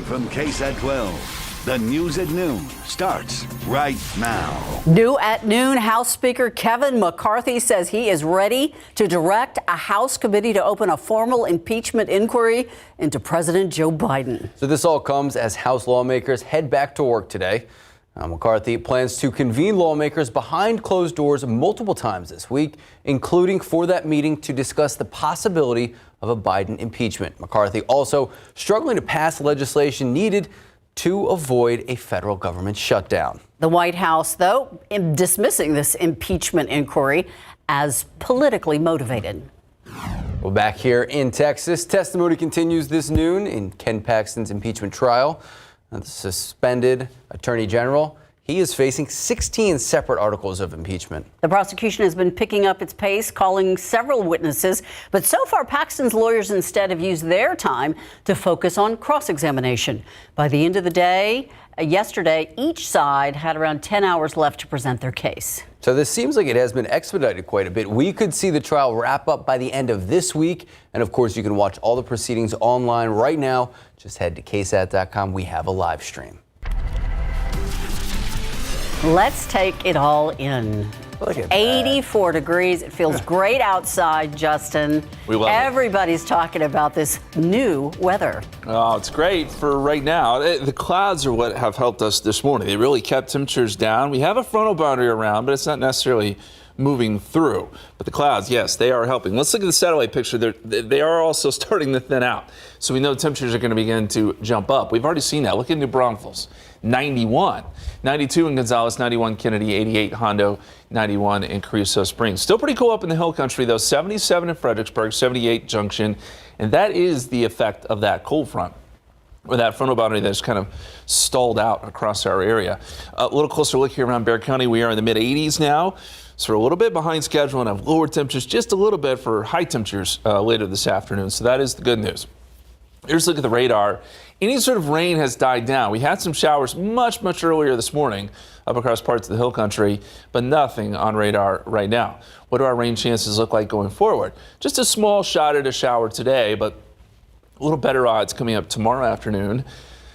Live from KSAT12. The news at noon starts right now. New at noon, House Speaker Kevin McCarthy says he is ready to direct a House committee to open a formal impeachment inquiry into President Joe Biden. So this all comes as House lawmakers head back to work today. McCarthy plans to convene lawmakers behind closed doors multiple times this week, including for that meeting to discuss the possibility of a Biden impeachment. McCarthy also struggling to pass legislation needed to avoid a federal government shutdown. The White House, though, dismissing this impeachment inquiry as politically motivated. Well, back here in Texas, testimony continues this noon in Ken Paxton's impeachment trial. The suspended attorney general, he is facing 16 separate articles of impeachment. The prosecution has been picking up its pace, calling several witnesses. But so far, Paxton's lawyers instead have used their time to focus on cross-examination. By the end of the day, yesterday, each side had around 10 hours left to present their case. So this seems like it has been expedited quite a bit. We could see the trial wrap up by the end of this week. And of course, you can watch all the proceedings online right now. Just head to KSAT.com. We have a live stream. Let's take it all in. Look at 84 degrees. It feels great outside, Justin. We love it. Everybody's talking about this new weather. Oh, it's great for right now. The clouds are what have helped us this morning. They really kept temperatures down. We have a frontal boundary around, but it's not necessarily moving through. But the clouds, yes, they are helping. Let's look at the satellite picture. They are also starting to thin out. So we know temperatures are going to begin to jump up. We've already seen that. Look at New Braunfels, 91. 92 in Gonzales, 91 Kennedy, 88 Hondo, 91 in Creosote Springs. Still pretty cool up in the hill country, though. 77 in Fredericksburg, 78 Junction. And that is the effect of that cold front, or that frontal boundary that's kind of stalled out across our area. A little closer look here around Bexar County. We are in the mid 80s now. So we're a little bit behind schedule and have lower temperatures just a little bit for high temperatures later this afternoon. So that is the good news. Here's a look at the radar. Any sort of rain has died down. We had some showers much earlier this morning up across parts of the hill country, but nothing on radar right now. What do our rain chances look like going forward? Just a small shot at a shower today, but a little better odds coming up tomorrow afternoon.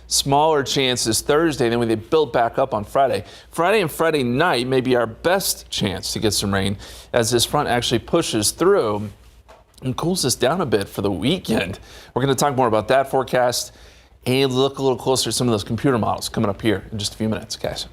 Smaller chances Thursday, then when they build back up on Friday. Friday and Friday night may be our best chance to get some rain as this front actually pushes through and cools us down a bit for the weekend. We're going to talk more about that forecast and look a little closer at some of those computer models coming up here in just a few minutes, guys.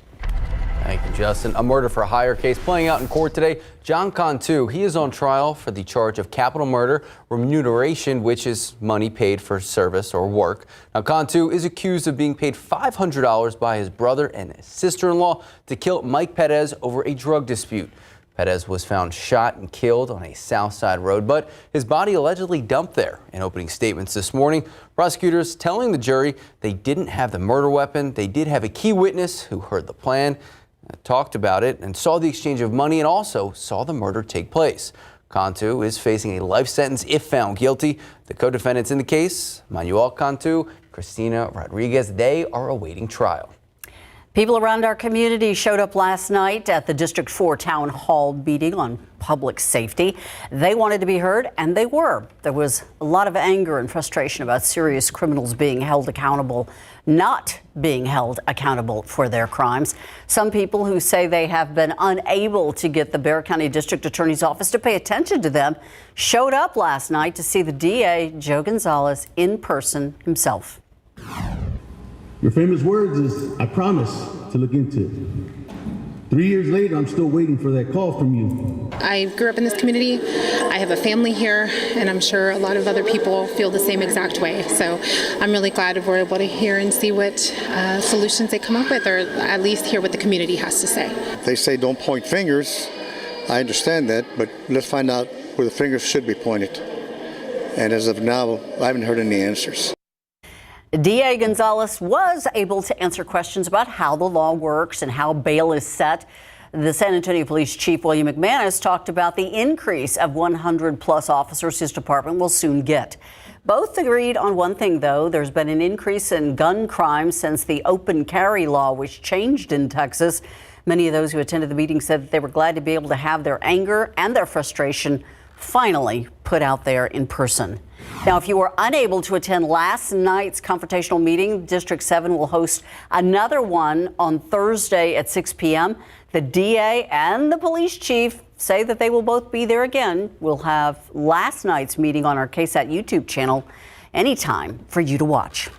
Thank you, Justin. A murder for hire case playing out in court today. John Cantu, he is on trial for the charge of capital murder, remuneration, which is money paid for service or work. Now, Cantu is accused of being paid $500 by his brother and his sister-in-law to kill Mike Perez over a drug dispute. Perez was found shot and killed on a South Side road, but his body allegedly dumped there. In opening statements this morning, prosecutors telling the jury they didn't have the murder weapon. They did have a key witness who heard the plan, talked about it, and saw the exchange of money and also saw the murder take place. Cantu is facing a life sentence if found guilty. The co-defendants in the case, Manuel Cantu, Cristina Rodriguez, they are awaiting trial. People around our community showed up last night at the District 4 Town Hall meeting on public safety. They wanted to be heard, and they were. There was a lot of anger and frustration about serious criminals being held accountable, not being held accountable for their crimes. Some people who say they have been unable to get the Bexar County District Attorney's Office to pay attention to them showed up last night to see the DA, Joe Gonzales, in person himself. Your famous words is, "I promise to look into it." 3 years later, I'm still waiting for that call from you. I grew up in this community. I have a family here, and I'm sure a lot of other people feel the same exact way. So I'm really glad we're able to hear and see what solutions they come up with, or at least hear what the community has to say. They say don't point fingers. I understand that, but let's find out where the fingers should be pointed. And as of now, I haven't heard any answers. DA Gonzales was able to answer questions about how the law works and how bail is set. The San Antonio Police Chief William McManus talked about the increase of 100 plus officers his department will soon get. Both agreed on one thing, though. There's been an increase in gun crime since the open carry law was changed in Texas. Many of those who attended the meeting said that they were glad to be able to have their anger and their frustration finally put out there in person. Now, if you were unable to attend last night's confrontational meeting, District 7 will host another one on Thursday at 6 p.m. The DA and the police chief say that they will both be there again. We'll have last night's meeting on our KSAT YouTube channel anytime for you to watch.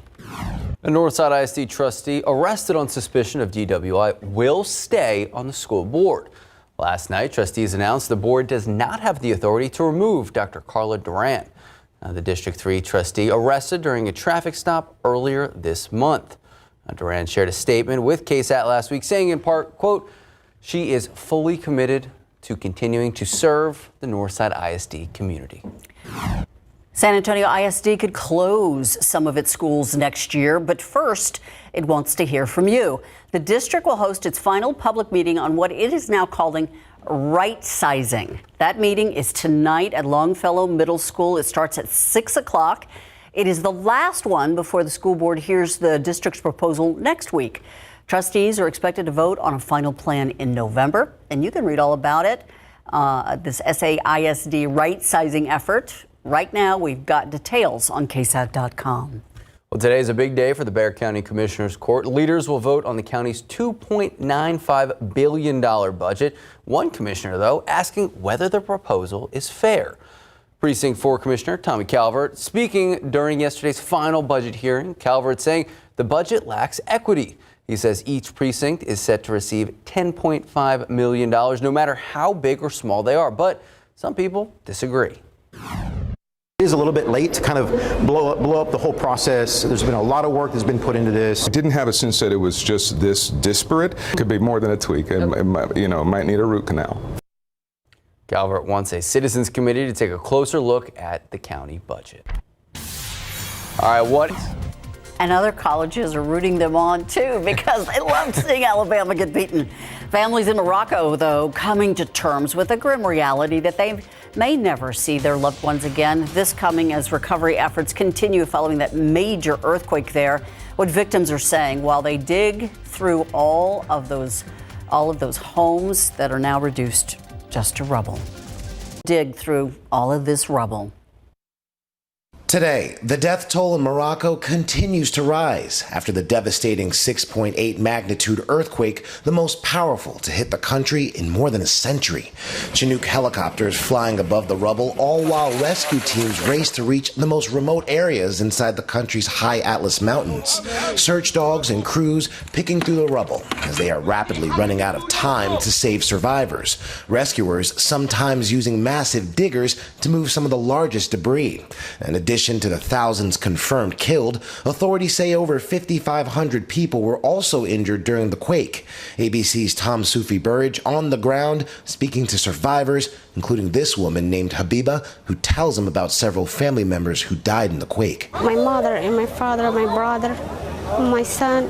A Northside ISD trustee arrested on suspicion of DWI will stay on the school board. Last night, trustees announced the board does not have the authority to remove Dr. Carla Duran. The District 3 trustee arrested during a traffic stop earlier this month. Duran shared a statement with KSAT last week saying in part, quote, she is fully committed to continuing to serve the Northside ISD community. San Antonio ISD could close some of its schools next year, but first, it wants to hear from you. The district will host its final public meeting on what it is now calling right sizing. That meeting is tonight at Longfellow Middle School. It starts at 6 o'clock. It is the last one before the school board hears the district's proposal next week. Trustees are expected to vote on a final plan in November, and you can read all about it. This SAISD right sizing effort. Right now, we've got details on KSAT12. Well, today is a big day for the Bexar County Commissioners Court. Leaders will vote on the county's $2.95 billion budget. One commissioner, though, asking whether the proposal is fair. Precinct 4 Commissioner Tommy Calvert speaking during yesterday's final budget hearing. Calvert saying the budget lacks equity. He says each precinct is set to receive $10.5 million, no matter how big or small they are. But some people disagree. It is a little bit late to kind of blow up the whole process. There's been a lot of work that's been put into this. I didn't have a sense that it was just this disparate. It could be more than a tweak. It might need a root canal. Calvert wants a citizens committee to take a closer look at the county budget. All right, what? And other colleges are rooting them on, too, because they love seeing Alabama get beaten. Families in Morocco, though, coming to terms with a grim reality that they may never see their loved ones again. This coming as recovery efforts continue following that major earthquake there. What victims are saying while they dig through all of those homes that are now reduced just to rubble. Dig through all of this rubble. Today, the death toll in Morocco continues to rise after the devastating 6.8 magnitude earthquake, the most powerful to hit the country in more than a century. Chinook helicopters flying above the rubble, all while rescue teams race to reach the most remote areas inside the country's high Atlas Mountains. Search dogs and crews picking through the rubble as they are rapidly running out of time to save survivors. Rescuers sometimes using massive diggers to move some of the largest debris. In addition to the thousands confirmed killed, authorities say over 5,500 people were also injured during the quake. ABC's Tom Sufi Burridge on the ground speaking to survivors, including this woman named Habiba, who tells him about several family members who died in the quake. My mother and my father, my brother, my son,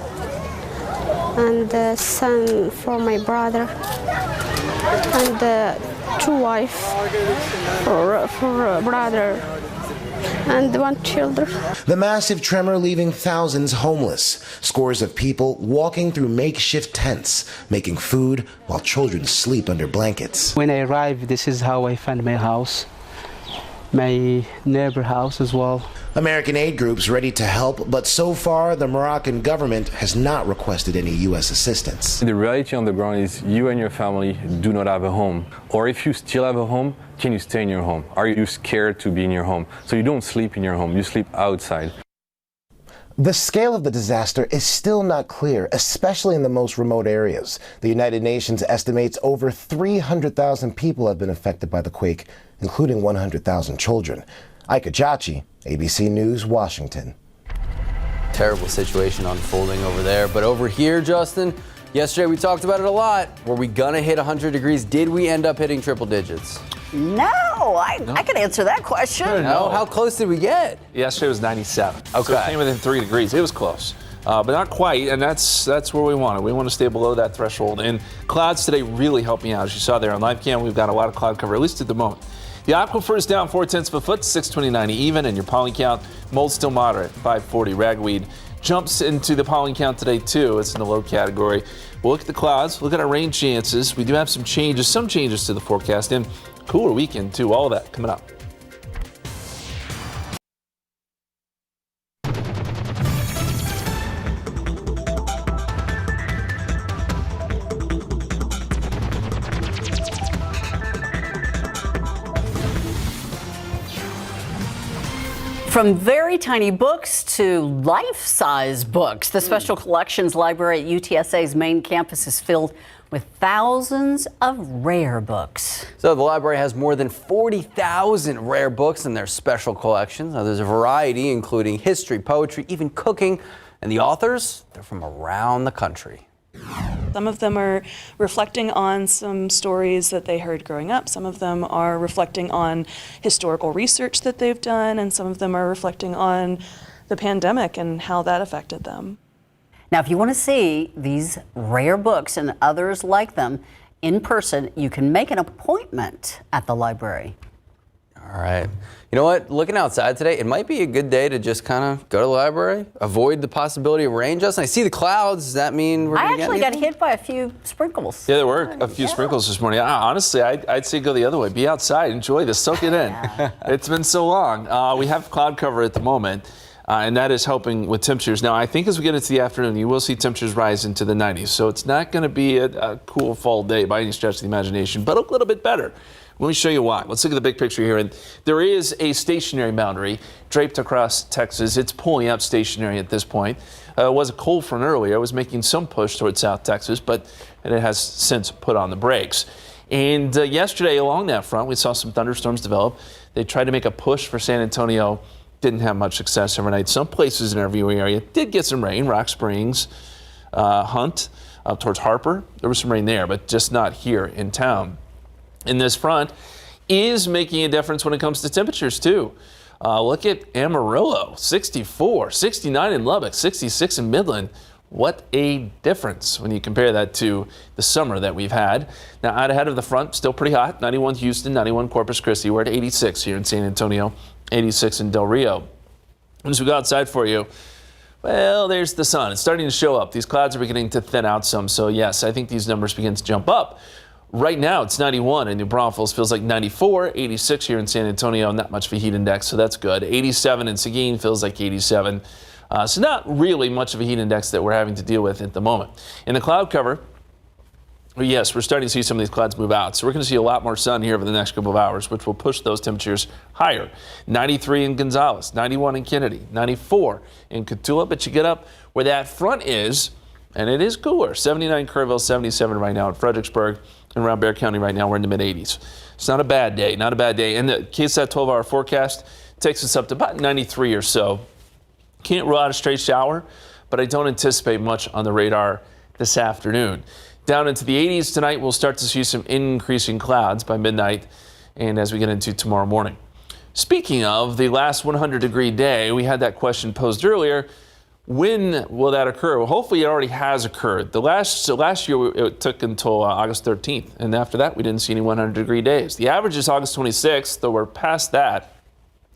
and the son for my brother, and the two wives for brother, and one children. The massive tremor leaving thousands homeless. Scores of people walking through makeshift tents, making food while children sleep under blankets. When I arrived, this is how I found my house, my neighbor house as well. American aid groups ready to help, but so far the Moroccan government has not requested any U.S. assistance. The reality on the ground is you and your family do not have a home. Or if you still have a home, can you stay in your home? Are you scared to be in your home? So you don't sleep in your home, you sleep outside. The scale of the disaster is still not clear, especially in the most remote areas. The United Nations estimates over 300,000 people have been affected by the quake, including 100,000 children. Ika Jachi, ABC News, Washington. Terrible situation unfolding over there. But over here, Justin, yesterday we talked about it a lot. Were we going to hit 100 degrees? Did we end up hitting triple digits? No, I can answer that question. No, how close did we get? Yesterday was 97. Okay. So it came within 3 degrees. It was close, but not quite, and that's where we want it. We want to stay below that threshold. And clouds today really helping out. As you saw there on live cam, we've got a lot of cloud cover, at least at the moment. The aquifer is down 0.4 of a foot, 629 even, and your pollen count, mold still moderate, 540. Ragweed jumps into the pollen count today too. It's in the low category. We'll look at the clouds, look at our rain chances. We do have some changes to the forecast, and cooler weekend too. All of that coming up. From very tiny books to life-size books, the Special Collections Library at UTSA's main campus is filled with thousands of rare books. So the library has more than 40,000 rare books in their special collections. Now, there's a variety, including history, poetry, even cooking. And the authors, they're from around the country. Some of them are reflecting on some stories that they heard growing up. Some of them are reflecting on historical research that they've done, and some of them are reflecting on the pandemic and how that affected them. Now, if you want to see these rare books and others like them in person, you can make an appointment at the library. All right. You know what? Looking outside today, it might be a good day to just kind of go to the library, avoid the possibility of rain. Justin, I see the clouds. Does that mean we're going to get I actually got hit by a few sprinkles. Yeah, there were a few sprinkles this morning. Honestly, I'd say go the other way. Be outside, enjoy this, soak it in. It's been so long. We have cloud cover at the moment, and that is helping with temperatures. Now, I think as we get into the afternoon, you will see temperatures rise into the 90s. So it's not going to be a cool fall day by any stretch of the imagination, but a little bit better. Let me show you why. Let's look at the big picture here. And there is a stationary boundary draped across Texas. It's pulling up stationary at this point. It was a cold front earlier. It was making some push towards South Texas, but it has since put on the brakes. And yesterday along that front, we saw some thunderstorms develop. They tried to make a push for San Antonio. Didn't have much success overnight. Some places in our viewing area did get some rain. Rock Springs, Hunt, up towards Harper. There was some rain there, but just not here in town. And this front is making a difference when it comes to temperatures, too. Look at Amarillo, 64, 69 in Lubbock, 66 in Midland. What a difference when you compare that to the summer that we've had. Now, out ahead of the front, still pretty hot. 91 Houston, 91 Corpus Christi. We're at 86 here in San Antonio, 86 in Del Rio. And as we go outside for you, well, there's the sun. It's starting to show up. These clouds are beginning to thin out some. So, yes, I think these numbers begin to jump up. Right now, it's 91 in New Braunfels, feels like 94, 86 here in San Antonio, not much of a heat index, so that's good. 87 in Seguin, feels like 87. So not really much of a heat index that we're having to deal with at the moment. In the cloud cover, yes, we're starting to see some of these clouds move out. So we're going to see a lot more sun here over the next couple of hours, which will push those temperatures higher. 93 in Gonzales, 91 in Kennedy, 94 in Cotulla, but you get up where that front is, and it is cooler. 79 Kerrville, 77 right now in Fredericksburg. And around Bexar County right now, we're in the mid-80s. It's not a bad day, not a bad day. And the KSAT 12-hour forecast takes us up to about 93 or so. Can't rule out a straight shower, but I don't anticipate much on the radar this afternoon. Down into the 80s tonight, we'll start to see some increasing clouds by midnight and as we get into tomorrow morning. Speaking of the last 100-degree day, we had that question posed earlier. When will that occur? Well, hopefully it already has occurred. Last year it took until August 13th, and after that we didn't see any 100-degree days. The average is August 26th, though we're past that.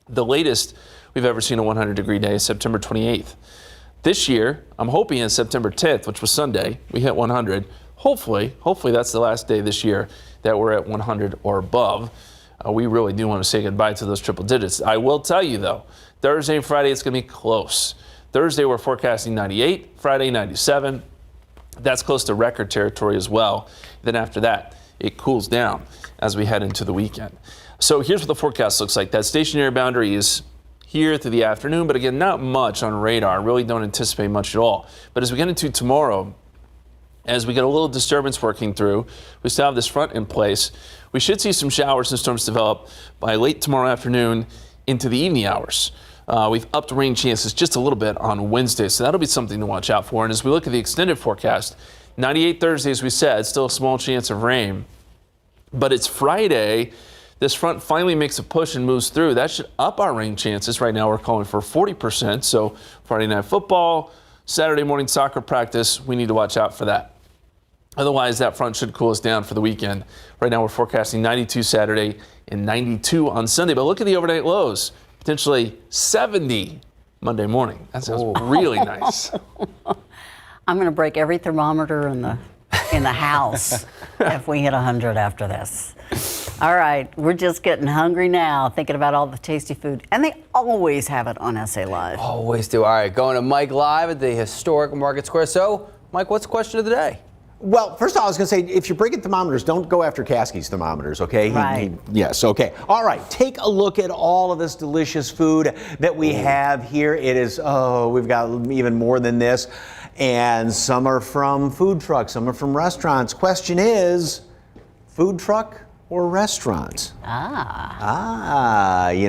The latest we've ever seen a 100-degree day is September 28th. This year, I'm hoping it's September 10th, which was Sunday, we hit 100. Hopefully that's the last day this year that we're at 100 or above. We really do want to say goodbye to those triple digits. I will tell you, though, Thursday and Friday it's going to be close. Thursday, we're forecasting 98, Friday, 97. That's close to record territory as well. Then after that, it cools down as we head into the weekend. So here's what the forecast looks like. That stationary boundary is here through the afternoon, but again, not much on radar. Really don't anticipate much at all. But as we get into tomorrow, as we get a little disturbance working through, we still have this front in place. We should see some showers and storms develop by late tomorrow afternoon into the evening hours. We've upped rain chances just a little bit on Wednesday, so that'll be something to watch out for. And as we look at the extended forecast, 98 Thursday, as we said, still a small chance of rain. But it's Friday. This front finally makes a push and moves through. That should up our rain chances. Right now we're calling for 40%. So Friday night football, Saturday morning soccer practice, we need to watch out for that. Otherwise, that front should cool us down for the weekend. Right now we're forecasting 92 Saturday and 92 on Sunday. But look at the overnight lows. Potentially 70 Monday morning. That sounds really nice. I'm going to break every thermometer in the house if we hit 100 after this. All right, we're just getting hungry now, thinking about all the tasty food. And they always have it on SA Live. Always do. All right, going to Mike live at the historic Market Square. So, Mike, what's the question of the day? Well, first of all, I was going to say, if you're bringing thermometers, don't go after Caskey's thermometers, okay? Right. Yes, okay. All right, take a look at all of this delicious food that we have here. It is, we've got even more than this. And some are from food trucks, some are from restaurants. Question is, food truck or restaurants?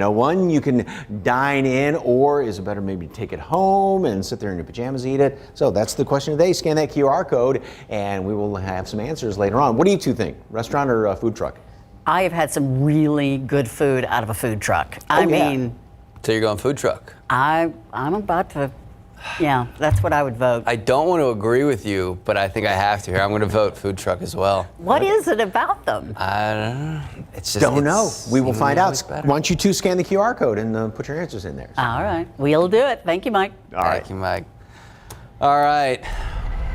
One you can dine in, or is it better maybe take it home and sit there in your pajamas, eat it? So that's the question today. Scan that QR code and we will have some answers later on. What do you two think, restaurant or food truck? I have had some really good food out of a food truck. I mean, So you're going food truck? I'm about to, yeah, that's what I would vote. I don't want to agree with you, but I think I have to here. I'm going to vote food truck as well. What is it about them? I don't know. It's just Don't know. We will find out. Better. Why don't you two scan the QR code and put your answers in there? All right, we'll do it. Thank you, Mike. All right. Thank you, Mike. All right.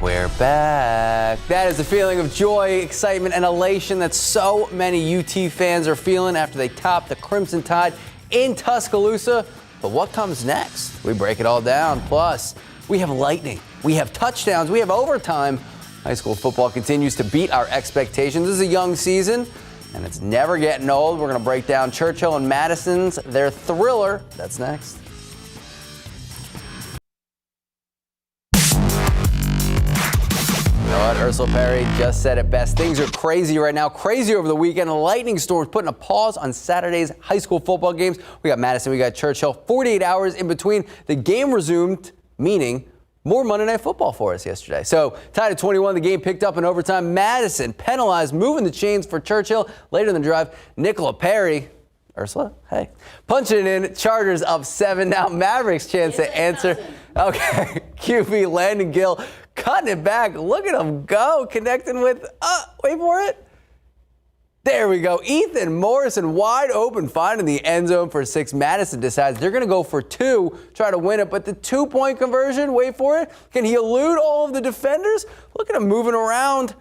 We're back. That is the feeling of joy, excitement, and elation that so many UT fans are feeling after they top the Crimson Tide in Tuscaloosa. But what comes next? We break it all down. Plus, we have lightning, we have touchdowns, we have overtime. High school football continues to beat our expectations. This is a young season, and it's never getting old. We're going to break down Churchill and Madison's, their thriller. That's next. You know what? Ursula Perry just said it best. Things are crazy right now. Crazy over the weekend. A lightning storm putting a pause on Saturday's high school football games. We got Madison, we got Churchill. 48 hours in between. The game resumed, meaning more Monday Night Football for us yesterday. So tied at 21, the game picked up in overtime. Madison penalized, moving the chains for Churchill. Later in the drive, Nicola Perry, Ursula, hey, punching it in. Chargers up 7. Now Mavericks chance to answer. Okay, QB Landon Gill cutting it back. Look at him go, connecting with, wait for it. There we go. Ethan Morrison wide open, finding the end zone for 6. Madison decides they're going to go for 2, try to win it. But the 2-point conversion, wait for it. Can he elude all of the defenders? Look at him moving around.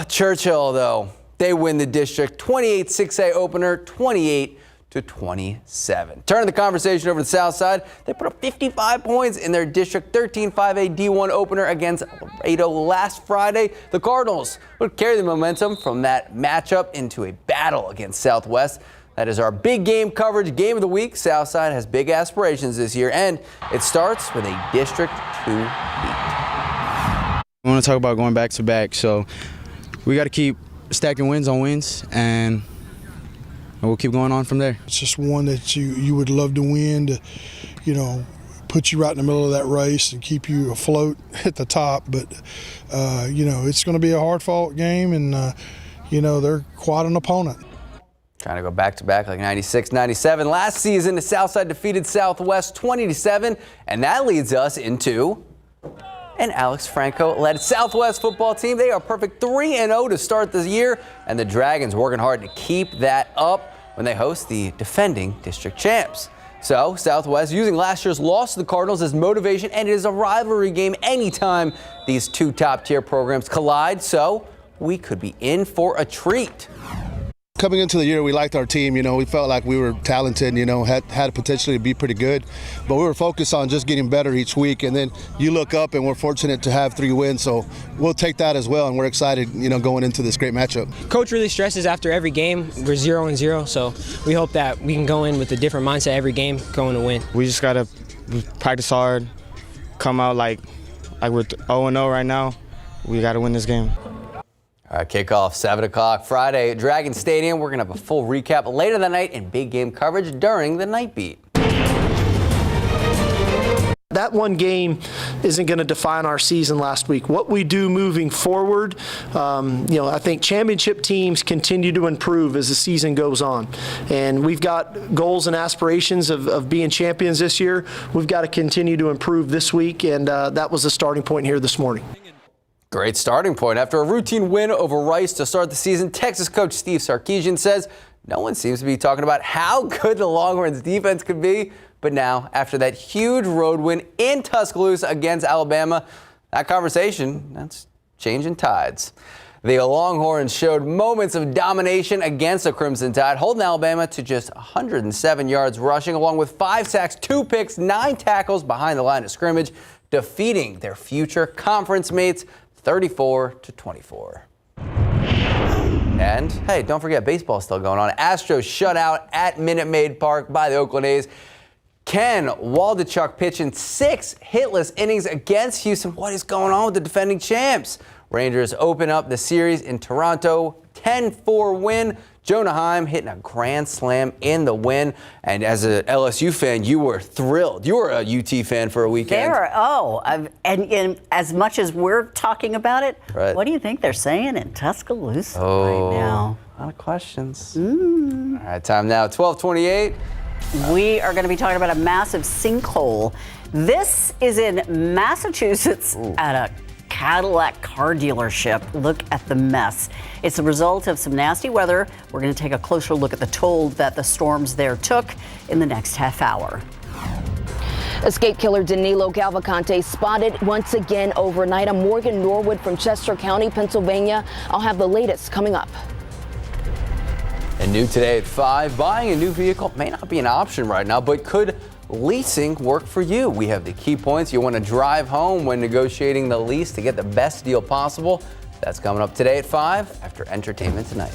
Churchill, though, they win the district 28-6A opener, 28-27. Turning the conversation over to the South Side, they put up 55 points in their district 13-5A D1 opener against Laredo last Friday. The Cardinals would carry the momentum from that matchup into a battle against Southwest. That is our big game coverage, game of the week. Southside has big aspirations this year, and it starts with a District 2 beat. I want to talk about going back to back, so we got to keep stacking wins on wins, and we'll keep going on from there. It's just one that you would love to win, to, put you right in the middle of that race and keep you afloat at the top. But, it's going to be a hard-fought game, and, they're quite an opponent. Trying to go back-to-back like 96-97. Last season, the Southside defeated Southwest 20-7, and that leads us into an Alex Franco-led Southwest football team. They are perfect 3-0 to start this year, and the Dragons working hard to keep that up when they host the defending district champs. So Southwest using last year's loss to the Cardinals as motivation, and it is a rivalry game anytime these two top-tier programs collide, so we could be in for a treat. Coming into the year, we liked our team. We felt like we were talented, had potentially to be pretty good. But we were focused on just getting better each week. And then you look up, and we're fortunate to have 3 wins. So we'll take that as well, and we're excited, going into this great matchup. Coach really stresses after every game. We're 0-0, so we hope that we can go in with a different mindset every game, going to win. We just got to practice hard, come out like we're 0-0 right now. We got to win this game. All right, kickoff 7 o'clock Friday at Dragon Stadium. We're going to have a full recap later that night and big game coverage during the night beat. That one game isn't going to define our season last week. What we do moving forward, I think championship teams continue to improve as the season goes on. And we've got goals and aspirations of being champions this year. We've got to continue to improve this week, and that was the starting point here this morning. Great starting point. After a routine win over Rice to start the season, Texas coach Steve Sarkisian says no one seems to be talking about how good the Longhorns defense could be. But now, after that huge road win in Tuscaloosa against Alabama, that conversation, that's changing tides. The Longhorns showed moments of domination against the Crimson Tide, holding Alabama to just 107 yards rushing, along with 5 sacks, 2 picks, 9 tackles behind the line of scrimmage, defeating their future conference mates 34-24. And hey, don't forget, baseball's still going on. Astros shut out at Minute Maid Park by the Oakland A's. Ken Waldichuk pitching 6 hitless innings against Houston. What is going on with the defending champs? Rangers open up the series in Toronto, 10-4 win. Jonah Heim hitting a grand slam in the win. And as an LSU fan, you were thrilled. You were a UT fan for a weekend. And as much as we're talking about it, right. What do you think they're saying in Tuscaloosa right now? A lot of questions. All right, time now, 12:28. We are going to be talking about a massive sinkhole. This is in Massachusetts at a Cadillac car dealership. Look at the mess. It's the result of some nasty weather. We're going to take a closer look at the toll that the storms there took in the next half hour. Escape killer Danilo Galvacante spotted once again overnight. I'm Morgan Norwood from Chester County, Pennsylvania. I'll have the latest coming up. And new today at 5, buying a new vehicle may not be an option right now, but could leasing work for you? We have the key points you want to drive home when negotiating the lease to get the best deal possible. That's coming up today at 5 after Entertainment Tonight.